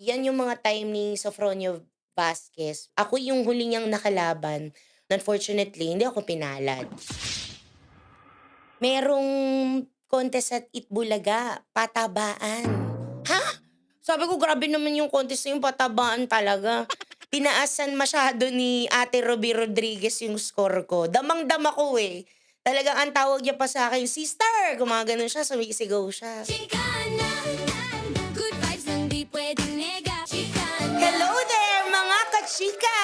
Yan yung mga time ni Sofronio Vasquez. Ako yung huli niyang nakalaban. Unfortunately, hindi ako pinalad. Merong contest at Itbulaga, patabaan. Ha? Sabi ko, grabe naman yung contest na yun, patabaan talaga. Tinaasan masyado ni Ate Ruby Rodriguez yung score ko. Damang-dama ko eh. Talagang ang tawag niya pa sa akin, "Sister!" Gumaganon siya, sumisigaw siya. Chicana, good vibes hindi pwedeng nega. Chicana. Hello there, mga kachika!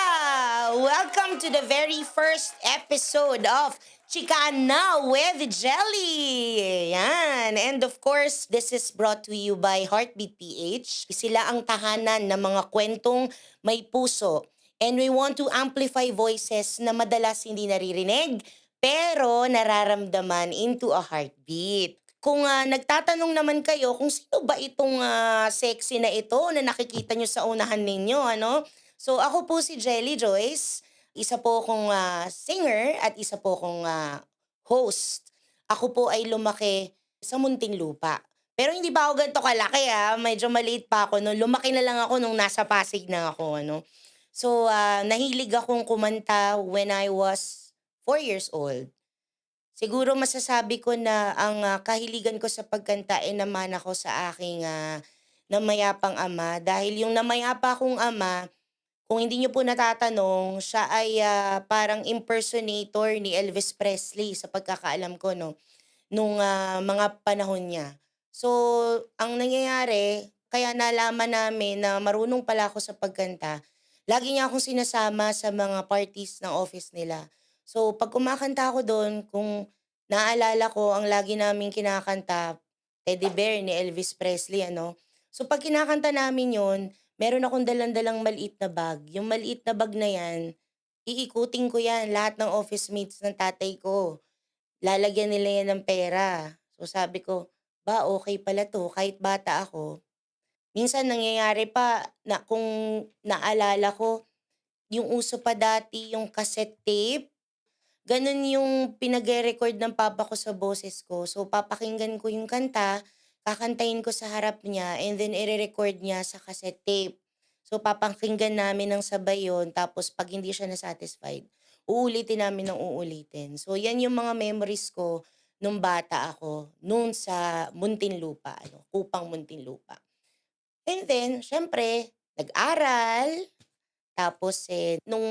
Welcome to the very first episode of Chicana with Jelly! Yan. And of course, this is brought to you by Heartbeat PH. Sila ang tahanan ng mga kwentong may puso. And we want to amplify voices na madalas hindi naririnig, pero nararamdaman into a heartbeat. Kung nagtatanong naman kayo kung sino ba itong sexy na ito na nakikita nyo sa unahan ninyo, ano? So ako po si Jelly Joyce, isa po akong singer at isa po akong host. Ako po ay lumaki sa Muntinlupa. Pero hindi pa ako ganito kalaki medyo maliit pa ako no. Lumaki na lang ako nung nasa Pasig na ako, ano. So nahilig akong kumanta when I was 4 years old. Siguro masasabi ko na ang kahiligan ko sa pagkanta ay naman ako sa aking namayapang ama. Dahil yung namayapa kong ama, kung hindi niyo po natatanong, siya ay parang impersonator ni Elvis Presley sa pagkakaalam ko 'no, nung mga panahon niya. So, ang nangyayari, kaya nalaman namin na marunong pala ako sa pagkanta, lagi niya akong sinasama sa mga parties ng office nila. So, 'pag kumakanta ako dun, kung naalala ko ang lagi naming kinakanta, Teddy Bear ni Elvis Presley ano. So, 'pag kinakanta namin yun, meron akong dalang-dalang maliit na bag. Yung maliit na bag na yan, iikutin ko yan lahat ng office mates ng tatay ko. Lalagyan nila yan ng pera. So sabi ko, "Ba, okay pala 'to." Kahit bata ako, minsan nangyayari pa na kung naalala ko, yung uso pa dati yung cassette tape, gano'n yung pinagre-record ng papa ko sa boses ko. So papakinggan ko yung kanta, kakantahin ko sa harap niya and then ire-record niya sa cassette tape. So papakinggan namin ng sabay yun tapos 'pag hindi siya na-satisfied, uulitin namin ng uulitin. So yan yung mga memories ko nung bata ako, noon sa Muntinlupa ano, Kupang Muntinlupa. And then siyempre nag-aral, tapos nung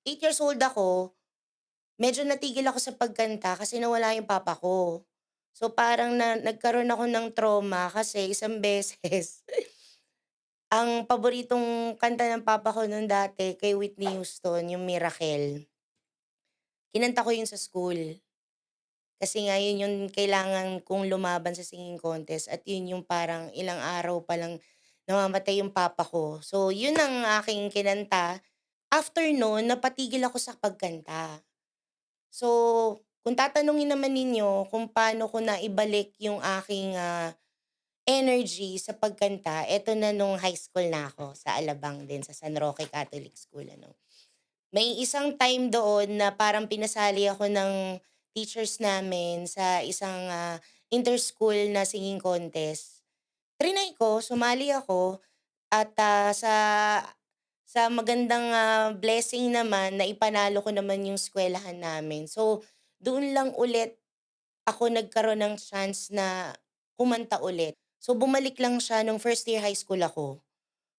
8 years old ako, medyo natigil ako sa pagkanta kasi nawala yung papa ko. So parang nagkaroon ako ng trauma kasi isang beses, ang paboritong kanta ng papa ko nun dati kay Whitney Houston, yung Miracle. Kinanta ko yun sa school. Kasi nga yun yung kailangan kong lumaban sa singing contest at yun yung parang ilang araw pa lang namamatay yung papa ko. So yun ang aking kinanta. After nun, napatigil ako sa pagkanta. So, kung tatanungin naman ninyo kung paano ko naibalik yung aking energy sa pagkanta, eto na nung high school na ako sa Alabang din, sa San Roque Catholic School ano. May isang time doon na parang pinasali ako ng teachers namin sa isang inter-school na singing contest. Triny ko, sumali ako at sa magandang blessing naman na ipanalo ko naman yung eskuwelahan namin. So, doon lang ulit ako nagkaroon ng chance na kumanta ulit. So, bumalik lang siya nung first year high school ako.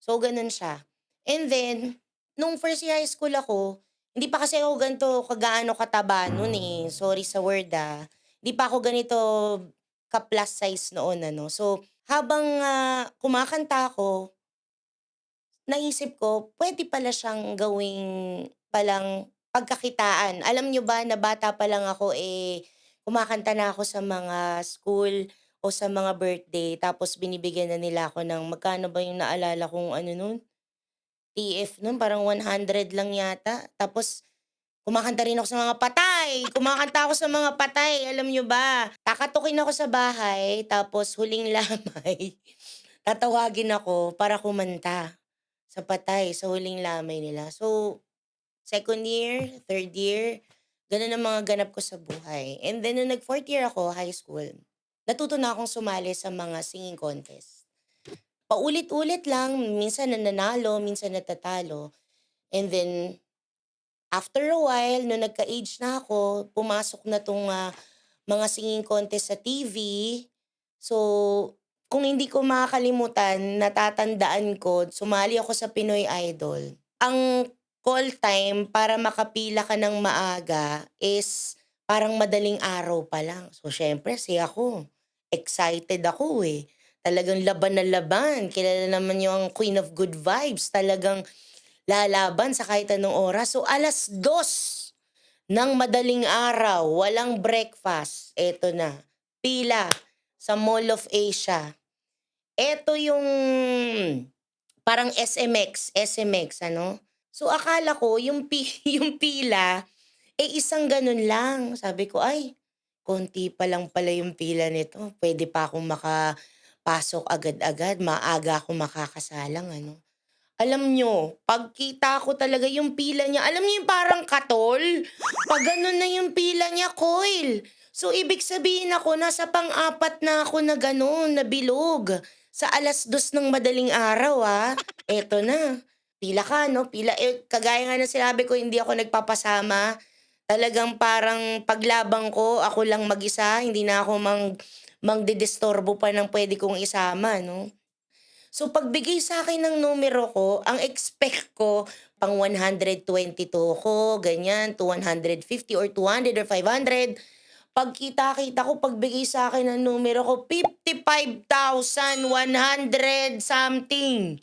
So, gano'n siya. And then, nung first year high school ako, hindi pa kasi ako ganito kagaano kataba no'n, sorry sa word, Hindi pa ako ganito ka-plus size noon ano. So, habang kumakanta ako, naisip ko puwede pala siyang gawing palang pagkakitaan. Alam niyo ba na bata pa lang ako, kumakanta na ako sa mga school o sa mga birthday tapos binibigyan na nila ako ng magkano ba yung naalala kong ano nun, TF nun parang 100 lang yata. Tapos kumakanta rin ako sa mga patay, kumakanta ako sa mga patay, alam niyo ba? Kakatukin ako sa bahay tapos huling lamay, tatawagin ako para kumanta sa patay, sa huling lamay nila. So, second year, third year, gano'n ang mga ganap ko sa buhay. And then nung nag fourth year ako, high school, natuto na akong sumali sa mga singing contest. paulit-ulit lang, minsan nananalo, minsan natatalo. And then after a while, nung nagka-age na ako, pumasok na 'tong, mga singing contest sa TV. So, kung hindi ko makakalimutan, natatandaan ko, sumali ako sa Pinoy Idol. Ang call time para makapila ka ng maaga is parang madaling araw pa lang. So, siyempre saya ako, excited ako, eh. Talagang laban na laban, kilala naman yung Queen of Good Vibes, talagang lalaban sa kahit anong oras. So, 2:00 ng madaling araw, walang breakfast, eto na, pila sa Mall of Asia. Eto yung parang SMX ano. So akala ko yung yung pila, isang ganun lang. Sabi ko, "Ay, konti pa lang pala yung pila nito, puwede pa akong makapasok agad-agad, maaga akong makakasalang," ano. Alam niyo, pagkita ko talaga yung pila niya, alam niyo yung parang katol? 'Pag gano'n na yung pila niya, coil. So, ibig sabihin ako nasa pang-apat na ako na gano'n, na bilog. Sa 2:00 ng madaling araw, eto na, pila ka 'no, pila, kagaya nga ng sinabi ko hindi ako nagpapasama. Talagang parang paglabang ko, ako lang mag-isa, hindi na ako mangdidisturbo pa ng puwede kong isama 'no. So pagbigay sa'kin ng numero ko, ang expect ko pang 122 ko, ganyan, to 150 or 200 or 500. Pagkita-kita ko, pagbigay sa'kin ng numero ko, 55,100 something.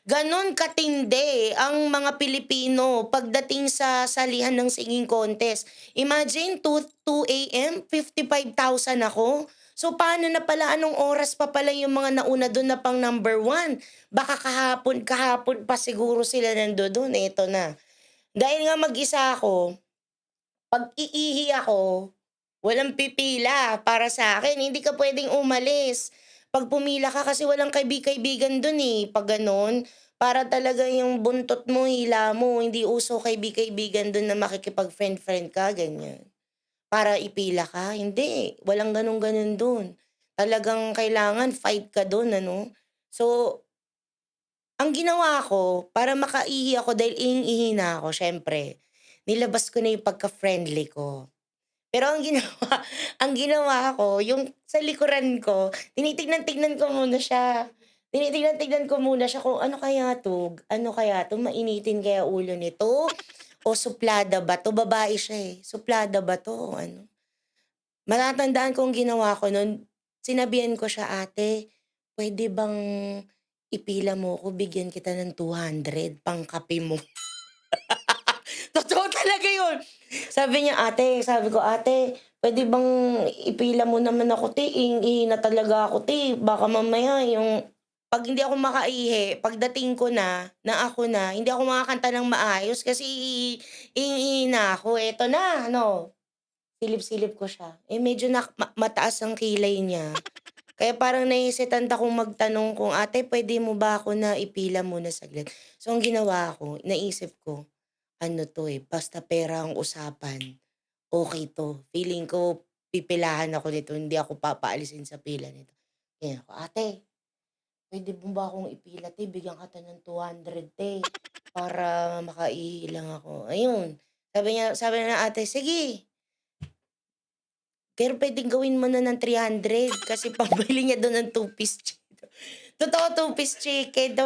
Gano'n katindi ang mga Pilipino pagdating sa salihan ng singing contest. Imagine 2 AM, 55,000 ako. So paano na pala, anong oras pa pala yung mga nauna dun na pang number one? Baka kahapon kahapon pa siguro sila nandodo'n, eto na. Dahil nga mag-isa ako, 'pag iihi ako, walang pipila para sa akin, hindi ka puwedeng umalis. 'Pag pumila ka kasi walang kaibi-kaibigan dun, 'pag gano'n. Para talaga yung buntot mo, hila mo, hindi uso kaibi-kaibigan dun na makikipag-friend-friend ka, ganyan. Para ipila ka, hindi, walang gano'n-gano'n dun. Talagang kailangan fight ka dun ano. So, ang ginawa ko para makaihi ako dahil ihing-ihi na ako siyempre, nilabas ko na yung pagka-friendly ko. Pero ang ginawa ang ginawa ko yung sa likuran ko, tinitignan-tignan ko muna siya. Tinitignan-tignan ko muna siya kung ano kaya 'to, mainitin kaya ulo nito o suplada ba 'to, babae siya, suplada ba 'to o ano. Matatandaan ko ang ginawa ko nun, sinabihan ko siya, "Ate, puwede bang ipila mo ko, bigyan kita ng 200 pangkape mo." Totoo talaga yun. Sabi ko, "Ate, puwede bang ipila mo naman ako 'te, ihing-ihi na talaga ako 'te, baka mamaya yung 'pag hindi ako makaihi, pagdating ko na ako na, hindi ako makakanta ng maayos kasi ihing-ihi na ako." Eto na ano, silip-silip ko siya, medyo mataas ang kilay niya. Kaya parang nahihesitant akong magtanong kung, "Ate, puwede mo ba ako na ipila muna saglit?" So ang ginawa ko, naisip ko, ano 'to, basta pera ang usapan, okey 'to. Feeling ko pipilahan ako nito, hindi ako papaalisin sa pila nito. Ganyan ako, "Ate, puwede mo ba akong ipila 'te, bigyan kita ng 200 'te, para makaihi lang ako." Ayun, sabi ng ate, "Sige, pero puwedeng gawin mo na ng 300 kasi pambili niya dun ng two-piece chicken." Totoo, two-piece chicken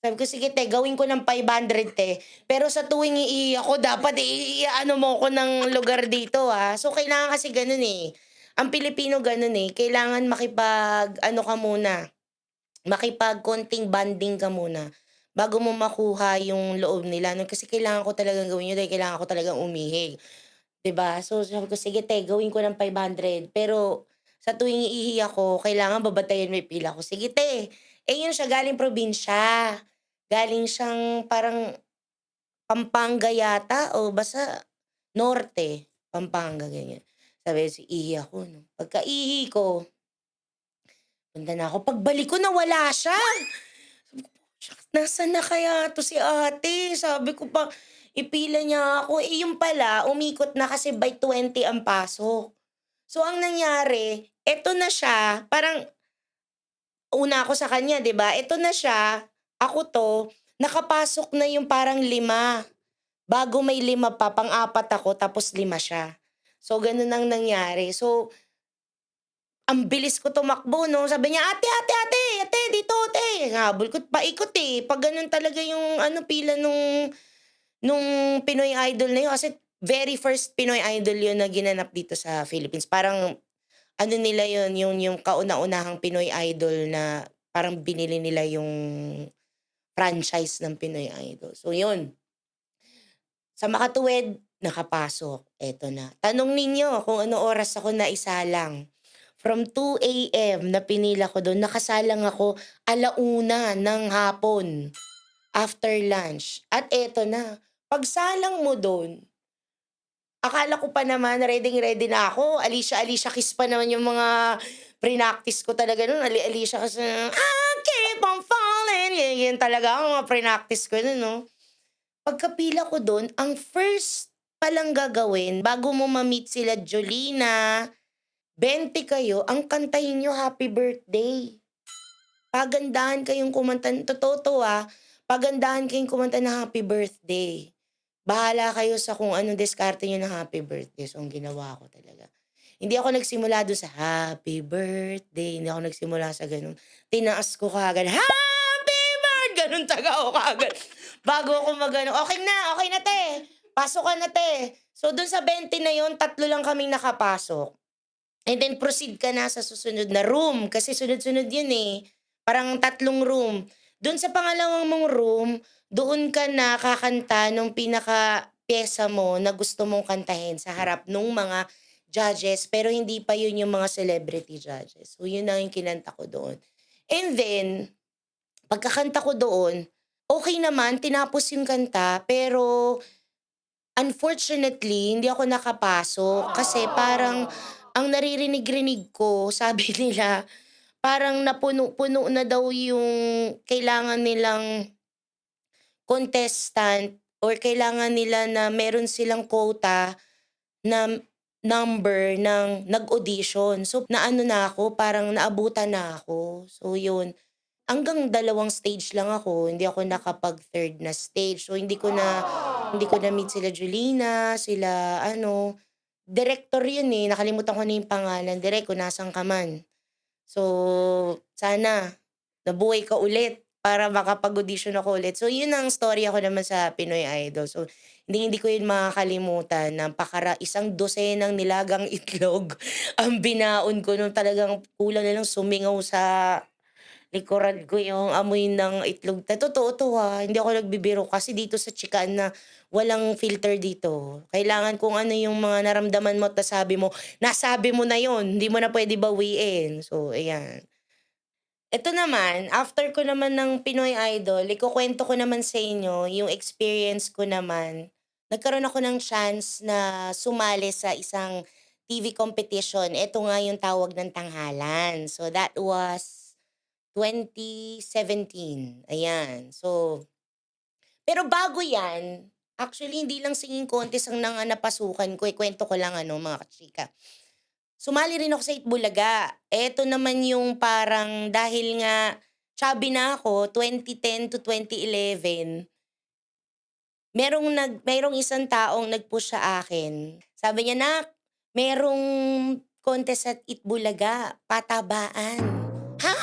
sabi ko, "Sige te, gawin ko ng 500 te, pero sa tuwing iihi ako dapat i-ano mo ko ng lugar dito, So, kailangan kasi gano'n, ang Pilipino gano'n, kailangan makipag-ano ka muna, makipag konting bonding ka muna bago mo makuha yung loob nila 'no, kasi kailangan ko talagang gawin yun dahil kailangan ko talagang umihi. 'Di ba? So, sabi ko, "Sige te, gawin ko ng 500 pero sa tuwing iihi ako kailangan babantayan mo yung pila ko." "Sige te." Yun siya galing probinsya, galing siyang parang Pampanga yata o basta norte, Pampanga ganyan. Sabi iihi ako 'no, pagkaihi ko, punta na ako, pagbalik ko nawala siya. Sabi ko, "Shucks, nasaan na kaya 'to si ate?" Sabi ko pa, ipila niya ako, yung pala umikot na kasi by 20 ang pasok. So ang nangyari, eto na siya, parang una ako sa kanya, 'di ba? Eto na siya, ako 'to, nakapasok na yung parang 5. Bago may 5 pa, pang-4 ako tapos 5 siya. So, gano'n ang nangyari. So, ang bilis ko tumakbo 'no, sabi niya, "Ate, ate, ate, ate, dito ate." Habol ko, paikot, eh, 'pag gano'n talaga yung ano, pila nung Pinoy Idol na yun kasi very first Pinoy Idol yun na ginanap dito sa Philippines. Parang ano nila yun, yung kauna-unahang Pinoy Idol na parang binili nila yung franchise ng Pinoy Idol. So yun, sa makatuwid, nakapasok, eto na. Tanong ninyo kung ano oras ako naisalang. From 2 AM na pinila ko dun, nakasalang ako 1:00 ng hapon, after lunch. At eto na, pagsalang mo dun, akala ko pa naman reading-ready na ako, Alicia Keys pa naman yung mga prinaktis ko talaga nun, Alicia Keys na, "I keep on falling", yun talaga ang mga prinaktis ko nun 'no. Pagkapila ko dun, ang first palang gagawin bago mo ma-meet sila Jolina, 20 kayo, ang kantahin niyo happy birthday. Pagandahan kayong kumanta, totoo 'to, pagandahan kayong kumanta ng happy birthday. Bahala kayo sa kung anong diskarte niyo ng happy birthday. So, ang ginawa ko talaga, hindi ako nagsimula dun sa happy birthday, hindi ako nagsimula sa gano'n. Tinaas ko kaagad, happy gano'n talaga ako kaagad. Bago ako mag-ano, okey na 'te, pasok ka na 'te." So, dun sa 20 na yun, 3 lang kaming nakapasok. And then proceed ka na sa susunod na room kasi sunod-sunod yun, eh, parang 3 room. Dun sa pangalawang mong room, doon ka na kakanta nung pinaka-piyesa mo na gusto mong kantahin sa harap nung mga judges, pero hindi pa yun yung mga celebrity judges. So, yun lang yung kinanta ko doon. And then, pagkakanta ko doon, okey naman, tinapos yung kanta, pero unfortunately, hindi ako nakapasok kasi parang ang naririnig-rinig ko, sabi nila, parang napuno-puno na daw yung kailangan nilang contestant or kailangan nila na meron silang quota na number ng nag-audition. So, naano na ako, parang naabutan na ako. So, yun. Hanggang 2 stage lang ako, hindi ako nakapag-third na stage. So, hindi ko na-meet sila Julina, sila ano, director yun, eh, nakalimutan ko na yung pangalan, "Direk kung nasaan ka man, so sana nabuhay ka ulit para makapag-audition ako ulit." So yun ang storya ko naman sa Pinoy Idol. So hindi hindi ko yun makakalimutan, isang dosenang nilagang itlog ang binaon ko nung talagang kulang na lang sumingaw sa likuran ko yung amoy ng itlog, totoo 'to, hindi ako nagbibiro kasi dito sa Chikaan na walang filter dito. Kailangan kung ano yung mga naramdaman mo at nasabi mo na yun, hindi mo na puwede bawiin. So, ayan. Ito naman, after ko naman ng Pinoy Idol, ikukuwento ko naman sa inyo yung experience ko naman. Nagkaroon ako ng chance na sumali sa isang TV competition. Ito nga yung tawag ng Tanghalan. So, that was 2017, ayan. So, pero bago 'yan, actually hindi lang singing contest ang napasukan ko, ikuwento ko lang ano mga kachika. Sumali rin ako sa Itbulaga. Eto naman yung parang dahil nga chubby na ako, 2010 to 2011, merong isang taong nag-push sa akin. Sabi niya, "Nak, merong contest at Itbulaga, patabaan." Ha?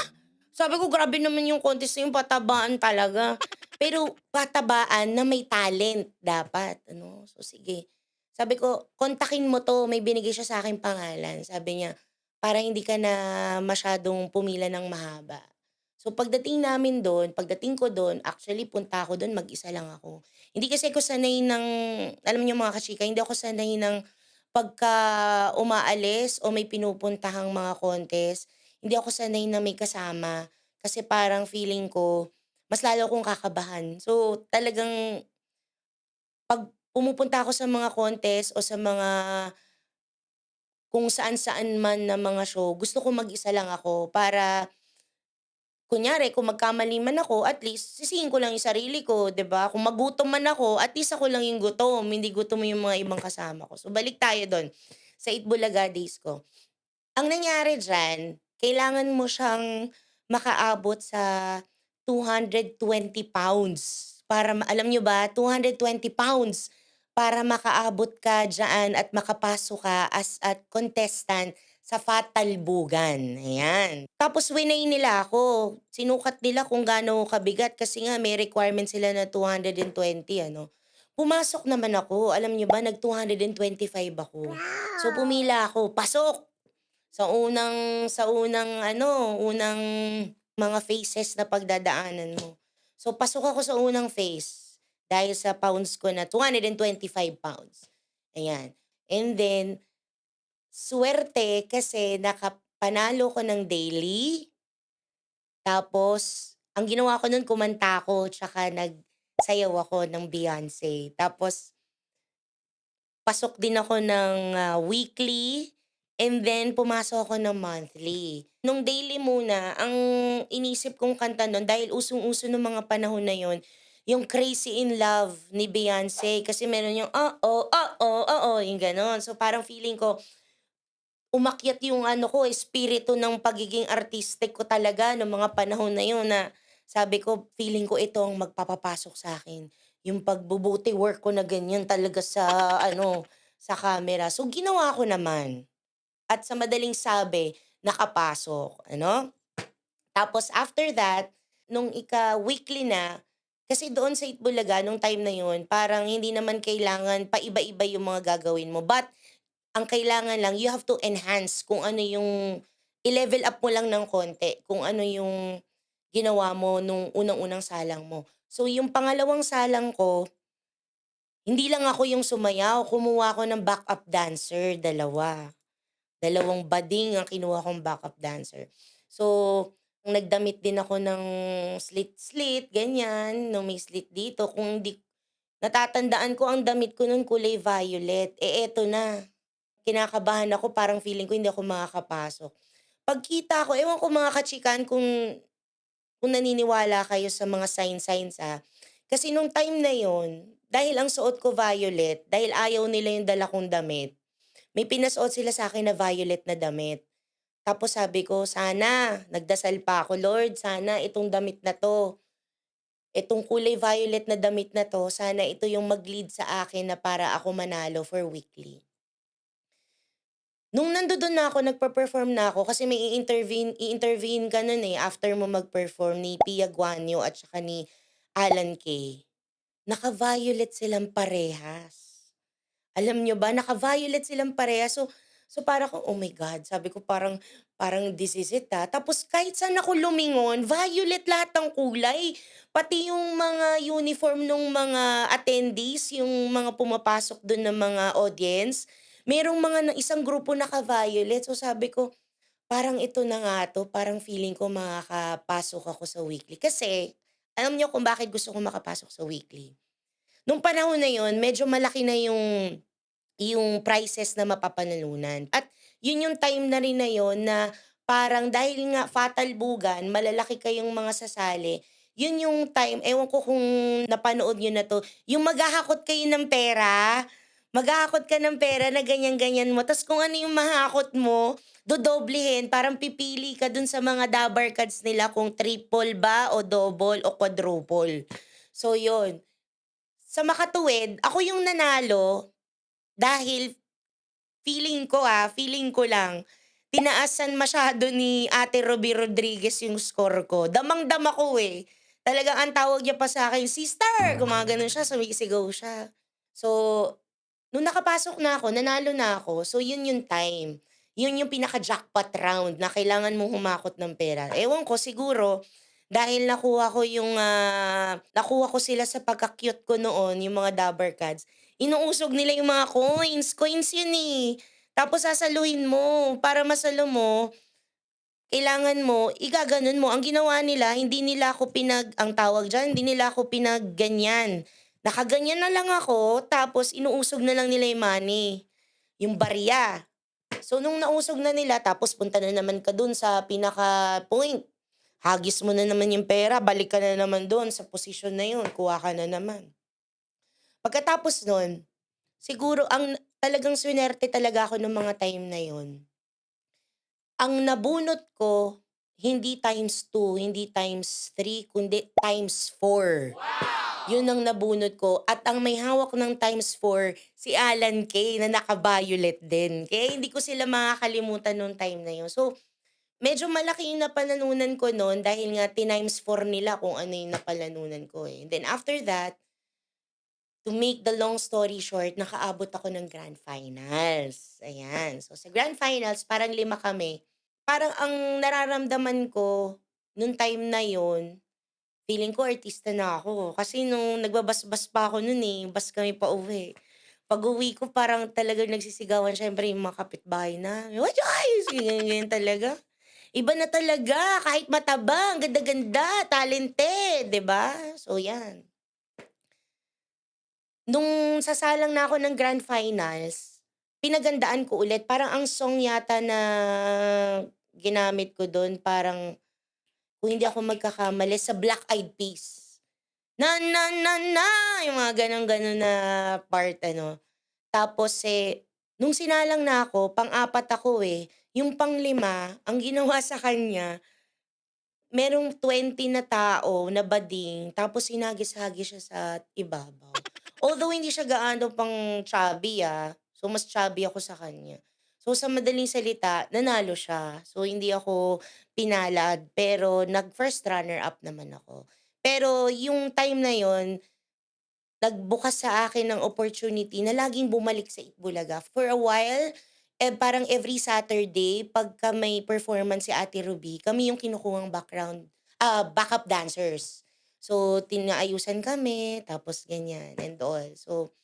Sabi ko, "Grabe naman yung contest na yun, patabaan talaga." Pero patabaan na may talent dapat ano, so sige. Sabi ko, "Kontakin mo 'to." May binigay siya sa sa'king pangalan. Sabi niya, "Para hindi ka na masyadong pumila ng mahaba." So pagdating ko dun, actually punta ako dun, mag-isa lang ako. Hindi kasi ako sanay ng, alam niyo mga kachika, hindi ako sanay ng pagka umaalis o may pinupuntahang mga contest, hindi ako sanay na may kasama. Kasi parang feeling ko, mas lalo akong kakabahan. So, talagang 'pag pumupunta ako sa mga contest o sa mga kung saan-saan man na mga show, gusto ko mag-isa lang ako para kunyari kung magkamali man ako, at least sisihin ko lang yung sarili ko, 'di ba? Kung magutom man ako, at least ako lang yung gutom, hindi gutom yung mga ibang kasama ko. So, balik tayo dun sa Itbulaga days ko. Ang nangyari diyan, kailangan mo siyang makaabot sa 220 pounds. Alam nyo ba, 220 pounds para makaabot ka dyan at makapasok ka as a contestant sa Fatal Bugan. Ayan. Tapos winay nila ako. Sinukat nila kung gaano kabigat kasi nga may requirement sila na 220 ano. Pumasok naman ako. Alam niyo ba, nag-225 ako. So pumila ako, pasok! Sa unang mga phases na pagdadaanan mo. So pasok ako sa unang phase dahil sa pounds ko na 225 pounds. Ayan. And then, swerte kasi nakapanalo ko ng daily. Tapos, ang ginawa ko nun kumanta ako tsaka nagsayaw ako ng Beyonce. Tapos, pasok din ako ng weekly and then pumasok ako ng monthly. Nung daily muna, ang inisip kong kanta nun dahil usong-uso nung mga panahon na yon yung Crazy in Love ni Beyonce. Kasi meron yung, oh, oh, oh, oh, oh, yung ganon. So parang feeling ko, umakyat yung ano ko, espiritu ng pagiging artistic ko talaga nung mga panahon na yun na sabi ko, feeling ko ito ang magpapapasok sa akin. Yung pagbubuti work ko na ganyan talaga sa camera. So ginawa ko naman. At sa madaling sabi, nakapasok, ano? Tapos after that, nung ika-weekly na, kasi doon sa Itbulaga nung time na yun, parang hindi naman kailangan paiba-iba yung mga gagawin mo. But ang kailangan lang, you have to enhance kung ano yung i-level up mo lang ng konti, kung ano yung ginawa mo nung unang-unang salang mo. So yung pangalawang salang ko, hindi lang ako yung sumayaw, kumuha ako ng backup dancer, dalawa. Dalawang bading ang kinuha kong backup dancer. So, nagdamit din ako ng slit-slit, ganyan, nung may slit dito. Kung di natatandaan ko ang damit ko nun kulay violet, eto na. Kinakabahan ako, parang feeling ko hindi ako makakapasok. Pagkita ko, ewan ko mga kachikan kung naniniwala kayo sa mga sign-signs, Kasi nung time na yon dahil ang suot ko violet, dahil ayaw nila yung dala kong damit, may pinasuot sila sa akin na violet na damit. Tapos sabi ko, sana, nagdasal pa ako, Lord, sana itong damit na 'to, itong kulay violet na damit na 'to, sana ito yung mag-lead sa akin na para ako manalo for weekly. Nung nandoon na ako, nagpe-perform na ako kasi may i-intervene ka nun, after mo mag-perform ni Pia Guanyo at saka ni Alan Kay. Naka-violet silang parehas. Alam nyo ba, naka-violet silang parehas. So para ko, "Oh my God," sabi ko, "Parang parang this is it, Tapos kahit saan ako lumingon, violet lahat ng kulay. Pati yung mga uniform nung mga attendees, yung mga pumapasok dun ng mga audience, merong isang grupo naka-violet. So sabi ko, "Parang ito na nga 'to, parang feeling ko makakapasok ako sa weekly." Kasi alam niyo kung bakit gusto ko makapasok sa weekly? Nung panahon na yun, medyo malaki na yung prizes na mapapanalunan. At yun yung time na rin na yun na parang dahil nga Fatal Bugan, malalaki kayong mga sasali, yun yung time, ewan ko kung napanood niyo na 'to, yung maghahakot kayo ng pera, maghahakot ka ng pera na ganyan-ganyan mo, ta's kung ano yung mahakot mo, dodoblehin, parang pipili ka dun sa mga dabar cards nila kung triple ba o double o quadruple. So yun, sa makatuwid, ako yung nanalo dahil feeling ko lang, tinaasan masyado ni Ate Ruby Rodriguez yung score ko. Damang-dama ko, eh. Talagang ang tawag niya pa sa'kin, "Sister!" Gumaganon siya, sumisigaw siya. So, nung nakapasok na ako, nanalo na ako, so yun yung time. Yun yung pinaka-jackpot round na kailangan mong humakot ng pera. Ewan ko, siguro dahil nakuha ko sila sa pagka-cute ko noon, yung mga dabber cards, inuusog nila yung mga coins. Coins yun, eh. Tapos sasaluhin mo. Para masalo mo, kailangan mo, igaganon mo. Ang ginawa nila, hindi nila ako ang tawag diyan, hindi nila ako pinagganyan. Nakaganyan na lang ako, tapos inuusog na lang nila yung money, yung barya. So nung nausog na nila, tapos punta na naman ka dun sa pinaka-point. Hagis mo na naman yung pera, balik ka na naman dun sa posisyon na yun, kuha ka na naman. Pagkatapos nun, siguro ang talagang swinerte talaga ako nung mga time na yun. Ang nabunot ko, hindi times two, hindi times three, kundi times four. Yun ang nabunot ko at ang may hawak ng times four si Alan Kay na naka-violet din. Kaya hindi ko sila makakalimutan nung time na yun. So, medyo malaki yung napanalunan ko nun dahil nga ti-times four nila kung ano yung napanalunan ko, eh. And then after that, to make the long story short, nakaabot ako ng grand finals, ayan. So, sa grand finals parang 5 kami. Parang ang nararamdaman ko nung time na yun, feeling ko artista na ako. Kasi nung nagbabas-bas pa ako nun, eh, bus kami pauwi. Pag-uwi ko parang talagang nagsisigawan siyempre yung mga kapitbahay namin, "What choice?" Ganyan, ganyan talaga. Iba na talaga kahit mataba, ang ganda-ganda, talented, 'di ba? So 'yan. Nung sasalang na ako ng grand finals, pinagandaan ko ulit. Parang ang song yata na ginamit ko dun parang kung hindi ako magkakamali sa Black Eyed Peas. Na na na na, yung mga gano'n-gano'n na part ano. Tapos, nung sinalang na ako, pang-apat ako, eh. Yung pang-5 ang ginawa sa kanya, merong 20 na tao na bading tapos hinagis-hagis siya sa ibabaw. Although hindi siya gaano pang chubby, so mas chubby ako sa kanya. So sa madaling salita, nanalo siya. So hindi ako pinalad, pero nag-first runner up naman ako. Pero yung time na yon nagbukas sa akin ng opportunity na laging bumalik sa Itbulaga. For a while, parang every Saturday pagka may performance si Ate Ruby, kami yung kinukuhang backup dancers. So, tinaayusan kami, tapos ganyan and all. So,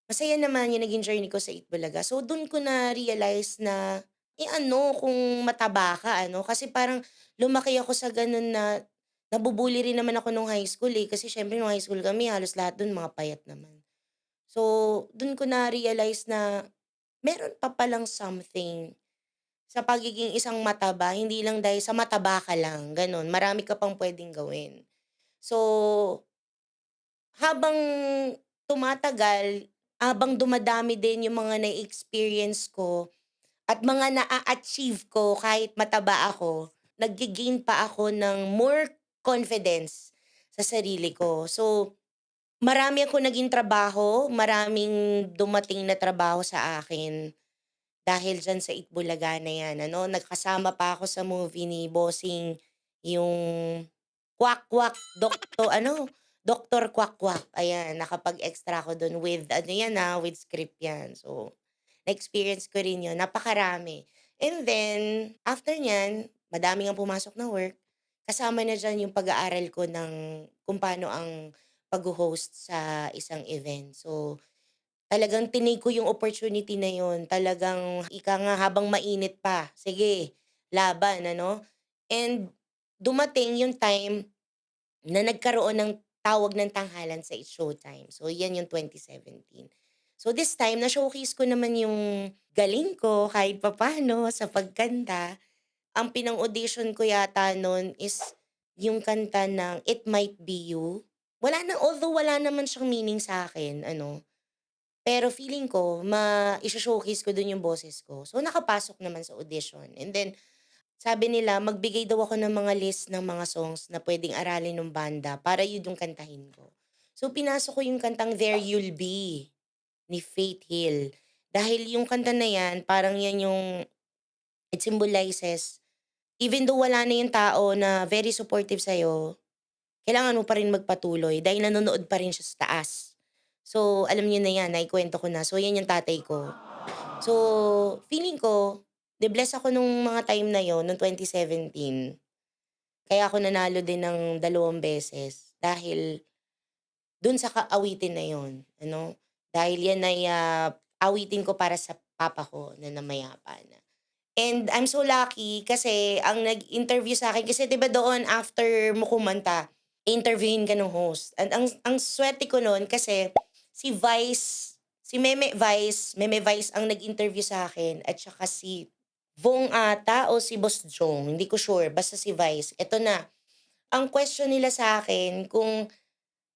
masaya naman yung naging journey ko sa Itbulaga. So, dun ko na-realize na, ano, kung mataba ka, ano, kasi parang lumaki ako sa ganun na nabubully rin naman ako nung high school, eh. Kasi siyempre nung high school kami halos lahat dun mga payat naman. So, dun ko na-realize na meron pa palang something sa pagiging isang mataba, hindi lang dahil sa mataba ka lang, gano'n. Marami ka pang puwedeng gawin. So, habang tumatagal, habang dumadami din yung mga na-experience ko at mga naa-achieve ko kahit mataba ako, nagge-gain pa ako ng more confidence sa sarili ko. So, marami akong naging trabaho, maraming dumating na trabaho sa akin dahil diyan sa Itbulaga na 'yan ano. Nagkasama pa ako sa movie ni Bossing, yung Kwak Kwak Doktor Kwak Kwak, ayan nakapag-extra ako dun with ano 'yan, with script 'yan. So, na-experience ko rin 'yun, napakarami. And then, after niyan, madami ngang pumasok na work, kasama na diyan yung pag-aaral ko ng kung paano ang pagho-host sa isang event. So, talagang tinake ko yung opportunity na yun, talagang ika nga habang mainit pa, sige laban ano. And dumating yung time na nagkaroon ng tawag ng tanghalan sa It's Showtime. So, yan yung 2017. So, this time na-showcase ko naman yung galing ko kahit papaano sa pagkanta. Ang pinang-audition ko yata nun is yung kanta ng It Might Be You. Wala na although wala naman siyang meaning sa akin ano, pero feeling ko maisho-showcase ko dun yung boses ko. So, nakapasok naman sa audition and then sabi nila magbigay daw ako ng mga list ng mga songs na puwedeng aralin nung banda para yun yung kantahin ko. So, pinasok ko yung kantang There You'll Be ni Faith Hill. Dahil yung kanta na yan parang yan yung it symbolizes even though wala na yung tao na very supportive sa'yo, kailangan mo pa rin magpatuloy dahil nanonood pa rin siya sa taas. So, alam niyo na yan, naikwento ko na. So, yan yung tatay ko. So, feeling ko, na-bless ako nung mga time na yon nung 2017. Kaya ako nanalo din ng 2 beses dahil dun sa awitin na yon ano. Dahil yan ay, awitin ko para sa papa ko na namayapa na. And I'm so lucky kasi ang nag-interview sa akin kasi 'di ba doon after mo kumanta, interviewin ka ng host. And ang swerte ko nun kasi si Meme Vice ang nag-interview sa akin at saka si Vong ata o si Boss Jong, hindi ko sure, basta si Vice. Eto na, ang question nila sa akin kung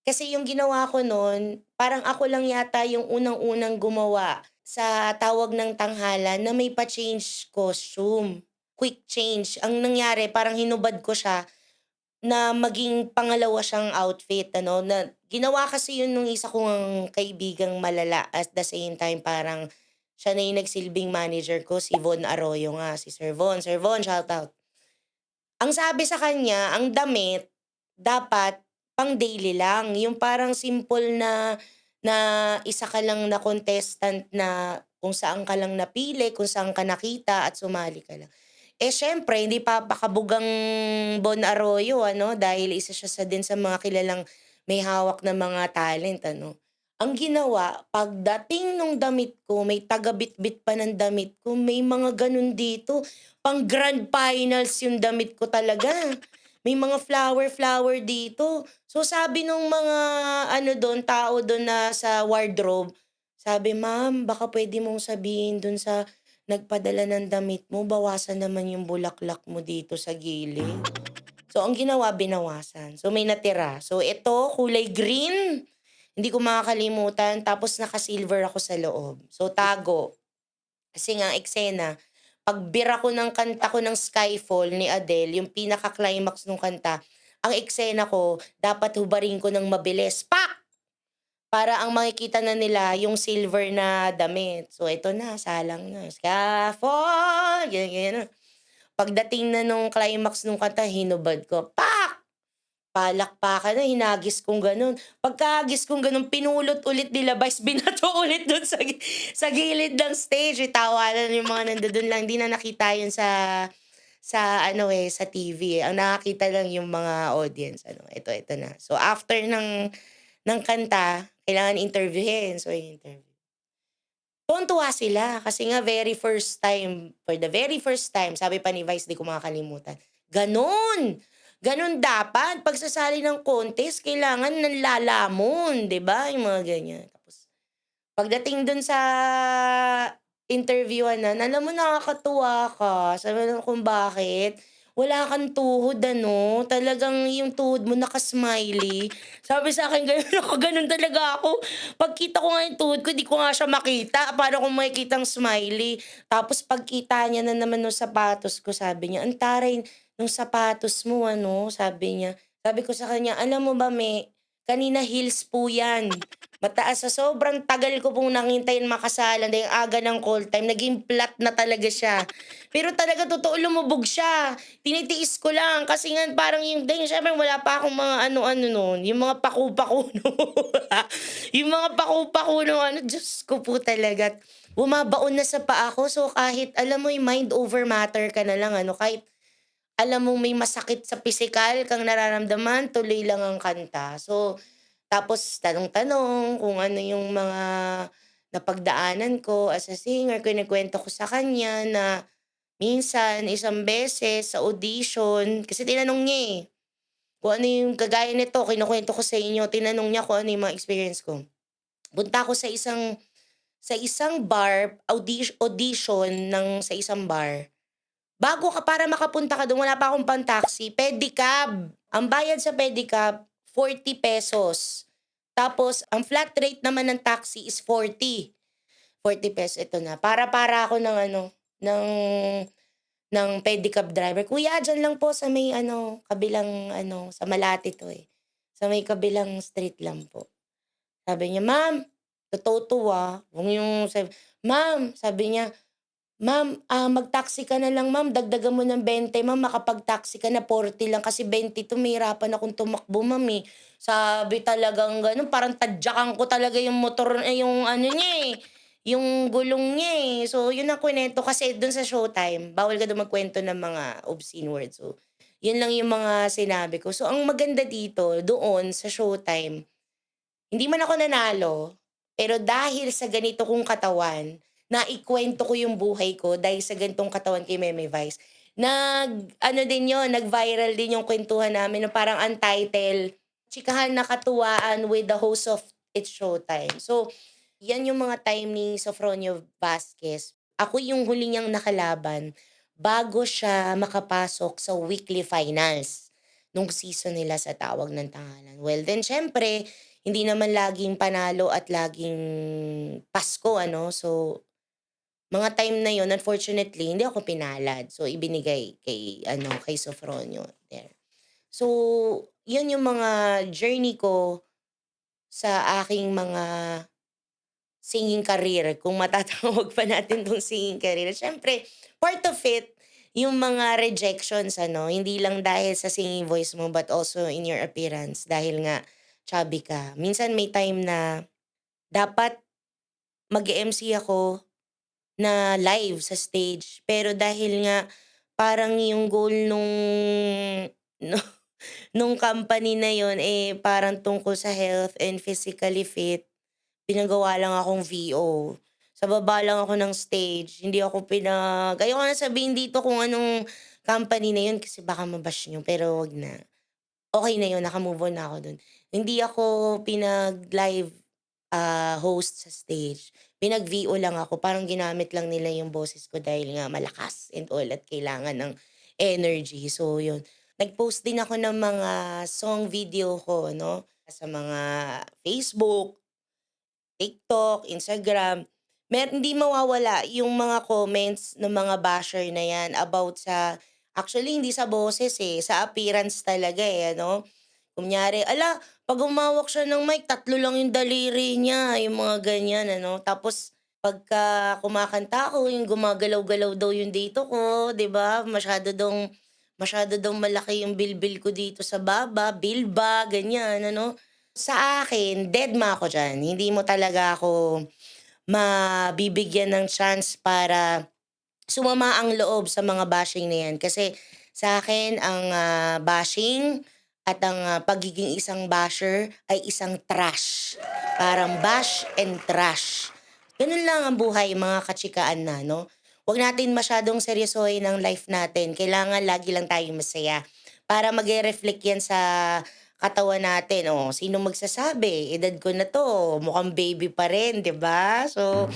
kasi yung ginawa ko nun, parang ako lang yata yung unang-unang gumawa sa tawag ng tanghalan na may pa-change costume. quick change. Ang nangyari parang hinubad ko siya na maging pangalawa siyang outfit ano, na ginawa kasi yun nung isa kong kaibigang malala at the same time parang siya na yung nagsilbing manager ko, si Von Arroyo nga, si Sir Von. Sir Von, shoutout. Ang sabi sa kanya, ang damit dapat pang-daily lang, yung parang simple na na isa ka lang na contestant na kung saan ka lang napili, kung saan ka nakita at sumali ka lang. Eh, siyempre hindi papakabugang Bon Arroyo ano, dahil isa siya din sa mga kilalang may hawak na mga talent ano. Ang ginawa, pagdating nung damit ko, may taga-bitbit pa ng damit ko, may mga gano'n dito, pang grand finals yung damit ko talaga. May mga flower-flower dito. So sabi nung mga ano dun, tao dun na sa wardrobe, sabi, "Ma'am, baka puwede mong sabihin dun sa nagpadala ng damit mo, bawasan naman yung bulaklak mo dito sa gilid." So ang ginawa, binawasan. So may natira. So ito, kulay green, hindi ko makakalimutan, tapos naka-silver ako sa loob. So tago. Kasi nga eksena, pagbira ko ng kanta ko ng Skyfall ni Adele, yung pinaka-climax nung kanta, ang eksena ko dapat hubarin ko ng mabilis, pak! Para ang makikita na nila yung silver na damit. So ito na, salang na, Skyfall, ganyan, ganyan na. Pagdating na nung climax nung kanta, hinubad ko, pak! Palakpakan na, hinagis kong gano'n. Pagkahagis kong gano'n, pinulot ulit nila Vice, binato ulit do'n sa gilid ng stage. Tawanan yung mga nandodo'n lang, hindi na nakita yun sa ano, eh, sa TV, eh. Ang nakakita lang yung mga audience ano, ito na. So after ng kanta, kailangan interviewin, so interview. Tuwang-tuwa sila kasi nga very first time, for the very first time, sabi pa ni Vice, di ko makakalimutan, "Gano'n! Gano'n dapat pagsasali ng contest kailangan nanlalamon." 'Di ba, yung mga ganyan. Tapos pagdating dun sa interviewan na, alam mo nakakatuwa ka, sabi ko kung bakit, "Wala kang tuhod ano, talagang yung tuhod mo naka-smiley." Sabi sa'kin gano'n, ako gano'n talaga ako. Pagkita ko nga yung tuhod ko, di ko nga siya makita, paano ko makikitang smiley? Tapos pagkita niya na naman nung sapatos ko, sabi niya, "Ang taray nung sapatos mo ano," sabi niya. Sabi ko sa kanya, "Alam mo ba Me, kanina heels po 'yan." Mataas, sa sobrang tagal ko pong nanghintayin makasalan dahil ang aga ng call time, naging flat na talaga siya. Pero talaga totoo lumubog siya. Tinitiis ko lang kasi nga parang yung dahil siyempre wala pa akong mga ano-ano nun, yung mga paku-paku yung mga paku-paku nung ano, Diyos ko po talaga. Bumabaon na sa paa ko, so kahit alam mo yung mind over matter ka na lang ano, kahit alam mong may masakit sa pisikal kang nararamdaman, tuloy lang ang kanta. So, tapos tanong-tanong kung ano yung mga napagdaanan ko as a singer, kinukuwento ko sa kanya na minsan isang beses sa audition kasi tinanong niya, eh, kung ano yung kagaya nito kinukuwento ko sa inyo, tinanong niya kung ano yung mga experience ko. Punta ako sa isang bar, audition sa isang bar. Bago ka para makapunta ka dun wala pa akong pang-taxi, pedicab. Ang bayad sa pedicab, ₱40. Tapos ang flat rate naman ng taxi is ₱40. Ito na, para ako ng ano, ng pedicab driver, "Kuya diyan lang po sa may ano, kabilang ano, sa Malate 'to, eh, sa may kabilang street lang po." Sabi niya, "Ma'am," totoo 'to, huwag niyong "Ma'am," sabi niya, "Ma'am, mag-taxi ka na lang ma'am, dagdagan mo ng 20 ma'am, makapag-taxi ka na 40 lang kasi 20 'to mahirapan akong tumakbo ma'am, eh." Sabi talagang gano'n, parang tadyakan ko talaga yung motor, yung ano niya, eh, yung gulong niya, eh. So yun ang kinuwento kasi dun sa showtime bawal ka dun magkuwento ng mga obscene words. So, yun lang yung mga sinabi ko. So ang maganda dito doon sa showtime, hindi man ako nanalo, pero dahil sa ganito kong katawan, naikwento ko yung buhay ko dahil sa ganitong katawan kay Meme Vice. Nag-ano din yon, nag-viral din yung kwentuhan namin na parang ang title, "Chikahan na Katuwaan with the host of It's Showtime." So, yan yung mga time ni Sofronio Vasquez. Ako yung huli niyang nakalaban bago siya makapasok sa weekly finals nung season nila sa Tawag ng Tanghalan. Well, then siyempre hindi naman laging panalo at laging Pasko ano, so Mga time na yon unfortunately hindi ako pinalad. So, ibinigay kay Sofronio, there. So, yun yung mga journey ko sa aking mga singing career, kung matatawag pa natin 'tong singing career. Siyempre part of it, yung mga rejections hindi lang dahil sa singing voice mo but also in your appearance dahil nga chubby ka. Minsan may time na dapat mag-e-MC ako na live sa stage, pero dahil nga parang yung goal nu nung company na yun, parang tungkol sa health and physically fit. Pinagawa lang akong VO. Sa baba lang ako ng stage, hindi ako ayoko na sabihin dito kung anong company na yun kasi baka ma-bash niyo, pero wag na. Okey na yun, naka-move on na ako dun. Hindi ako pinag-live, host sa stage. Pinag-VO lang ako, parang ginamit lang nila yung boses ko dahil nga malakas and all at kailangan ng energy, so yun. Nag-post din ako ng mga song video ko sa mga Facebook, TikTok, Instagram. Hindi mawawala yung mga comments ng mga basher na yan about actually hindi sa boses, sa appearance talaga, Kunyari, "Ala, 'pag humawak siya ng mic 3 lang yung daliri niya," yung mga ganyan Tapos pagka kumakanta ako yung gumagalaw-galaw daw yung dito ko, 'di ba? Masyado daw malaki yung bilbil ko dito sa baba, bilba, ganyan Sa akin, dedma ako diyan. Hindi mo talaga ako mabibigyan ng chance para sumama ang loob sa mga bashing na yan. Kasi sa akin ang, bashing at ang, pagiging isang basher ay isang trash. Parang bash and trash. Ganun lang ang buhay mga kachikaan na 'no. 'Wag natin masyadong seryosohin ang life natin. Kailangan lagi lang tayong masaya para magre-reflect yan sa katawan natin. Oh, sino magsasabi, edad ko na 'to, mukhang baby pa rin, 'di ba? So,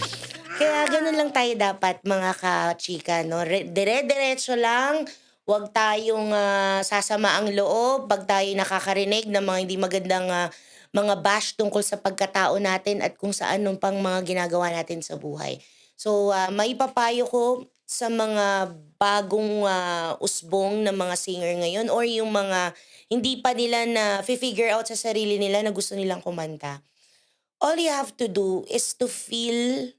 kaya gano'n lang tayo dapat mga ka-chika 'no, dire-diretso lang, 'wag tayong, sasama ang loob 'pag tayo'y nakakarinig ng mga hindi magandang, mga bash tungkol sa pagkatao natin at kung saan nung pang mga ginagawa natin sa buhay. So, maipapayo ko sa mga bagong, usbong na mga singer ngayon or yung mga hindi pa nila na figure out sa sarili nila na gusto nilang kumanta. All you have to do is to feel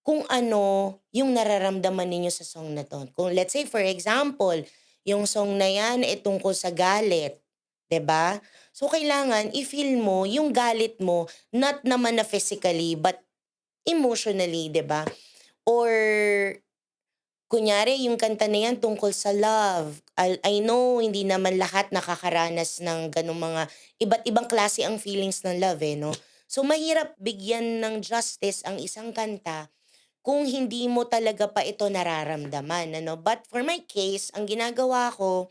kung ano yung nararamdaman ninyo sa song na 'to. Kung let's say for example, yung song na yan, tungkol sa galit, 'di ba? So kailangan i-feel mo yung galit mo, not naman na physically but emotionally, 'di ba? Or kunyari yung kanta na yan tungkol sa love. I know hindi naman lahat nakakaranas ng gano'ng mga iba't ibang klase ang feelings ng love, 'no? So mahirap bigyan ng justice ang isang kanta kung hindi mo talaga pa ito nararamdaman But for my case, ang ginagawa ko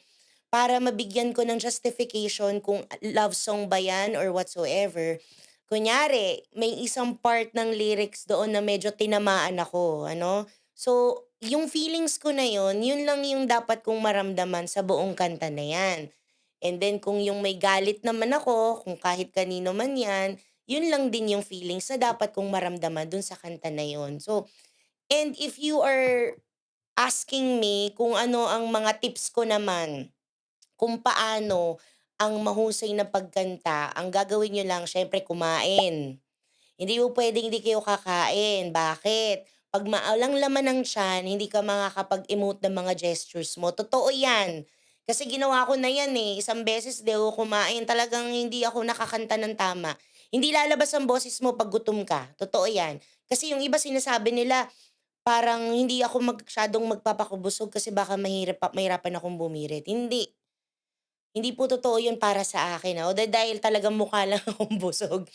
para mabigyan ko ng justification kung love song ba yan or whatsoever, kunyari may isang part ng lyrics doon na medyo tinamaan ako So, yung feelings ko na yun lang yung dapat kong maramdaman sa buong kanta na yan. And then kung yung may galit naman ako, kung kahit kanino man yan, yun lang din yung feelings na dapat kong maramdaman dun sa kanta na yun. So, and if you are asking me kung ano ang mga tips ko naman, kung paano ang mahusay na pagkanta, ang gagawin niyo lang siyempre kumain. Hindi po puwedeng hindi kayo kakain, bakit? 'Pag walang laman ng tiyan, hindi ka makakapag-emote ng mga gestures mo, totoo 'yan. Kasi ginawa ko na 'yan, isang beses 'di ako kumain, talagang hindi ako nakakanta ng tama. Hindi lalabas ang boses mo 'pag gutom ka, totoo 'yan. Kasi yung iba sinasabi nila, parang hindi ako masyadong magpapakabusog kasi baka mahirapan akong bumirit, hindi. Hindi po totoo 'yun para sa akin, o dahil talagang mukha lang akong busog.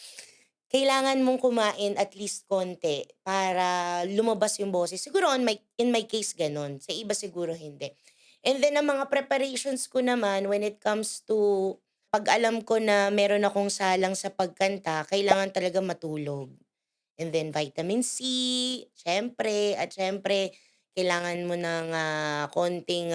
Kailangan mong kumain at least konti para lumabas yung boses. Siguro in my case gano'n, sa iba siguro hindi. And then ang mga preparations ko naman when it comes to 'pag alam ko na meron akong salang sa pagkanta, kailangan talaga matulog. And then vitamin C, siyempre kailangan mo ng, konting,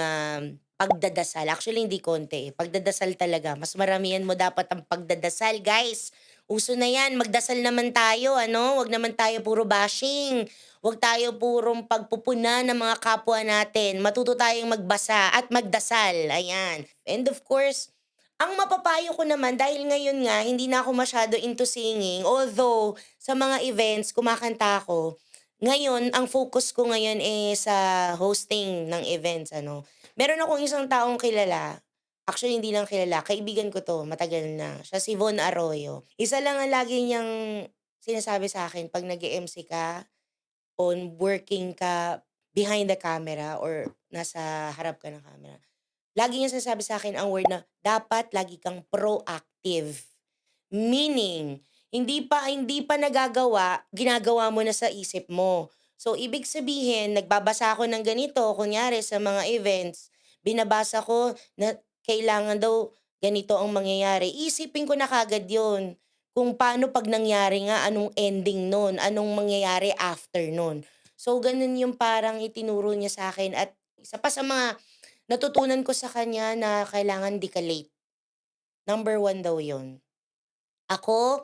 pagdadasal. Actually hindi konti, pagdadasal talaga. Mas maramihan mo dapat ang pagdadasal guys. Uso na yan, magdasal naman tayo, ano? Huwag naman tayo puro bashing. Huwag tayo purong pagpupuna ng mga kapwa natin. Matuto tayong magbasa at magdasal. Ayan. And of course, ang mapapayo ko naman, dahil ngayon nga, hindi na ako masyado into singing. Although, sa mga events, kumakanta ako. Ngayon, ang focus ko ngayon sa hosting ng events, ano. Meron akong isang taong kilala. Actually, hindi lang kilala. Kaibigan ko 'to, matagal na. Siya si Von Arroyo. Isa lang ang lagi niyang sinasabi sa akin 'pag nag-e-MC ka, on working ka behind the camera or nasa harap ka ng camera. Lagi niyang sinasabi sa akin ang word na, dapat lagi kang proactive. Meaning, hindi pa nagagawa, ginagawa mo na sa isip mo. So, ibig sabihin, nagbabasa ako ng ganito, kunyari sa mga events, binabasa ko na kailangan daw ganito ang mangyayari. Isipin ko na kagad yun. Kung paano pag nangyari nga, anong ending nun, anong mangyayari after nun. So, ganun yung parang itinuro niya sa akin. At isa pa sa mga natutunan ko sa kanya na kailangan di ka late. Number one daw yun. Ako,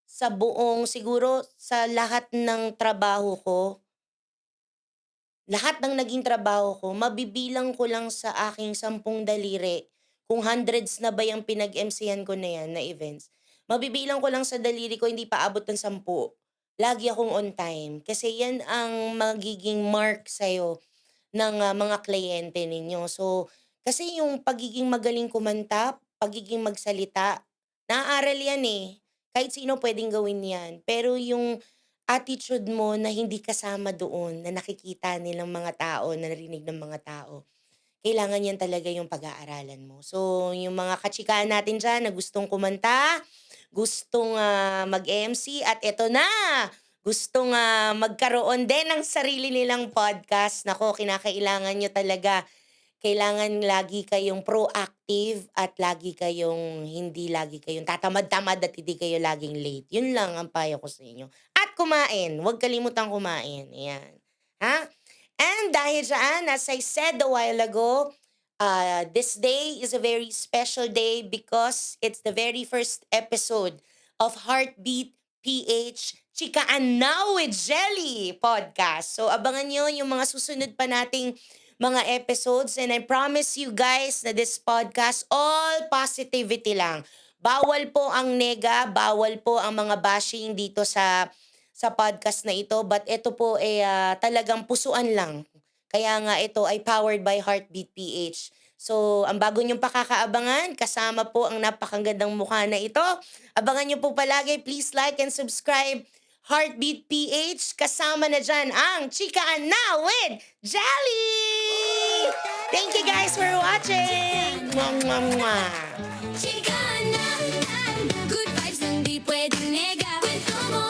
sa buong siguro sa lahat ng trabaho ko, lahat ng naging trabaho ko, mabibilang ko lang sa aking 10 daliri, kung hundreds na ba yung pinag-MC-han ko na yan na events, mabibilang ko lang sa daliri ko, hindi pa abot ng 10. Lagi akong on time. Kasi yan ang magiging mark sa'yo ng mga kliyente ninyo. So, kasi yung pagiging magaling kumanta, pagiging magsalita, naaaral yan eh. Kahit sino pwedeng gawin yan. Pero yung attitude mo na hindi kasama doon, na nakikita nilang mga tao, na narinig ng mga tao, kailangan yan talaga yung pag-aaralan mo. So, yung mga kachikaan natin dyan na gustong kumanta, gustong mag-MC, at eto na, gustong magkaroon din ng sarili nilang podcast. Nako, kinakailangan nyo talaga. Kailangan lagi kayong proactive at hindi lagi kayong tatamad-tamad at hindi kayo laging late. Yun lang ang payo ko sa inyo. At kumain, huwag kalimutang kumain. Ayan. Ha? And dahil dyan, as I said a while ago, this day is a very special day because it's the very first episode of Heartbeat PH Chikaan Now with Jelly podcast. So abangan nyo yung mga susunod pa nating mga episodes, and I promise you guys na this podcast, all positivity lang. Bawal po ang nega, bawal po ang mga bashing dito sa podcast na ito, but ito po ay talagang pusuan lang. Kaya nga ito ay powered by Heartbeat PH. So, ang bago niyong pakakaabangan, kasama po ang napakagandang mukha na ito. Abangan niyo po palagi. Please like and subscribe Heartbeat PH. Kasama na dyan ang Chikaan Na with Jelly! Thank you guys for watching! Mwah, mwah, mwah. Chicana, good vibes, hindi pwedeng nega. Kwento mo,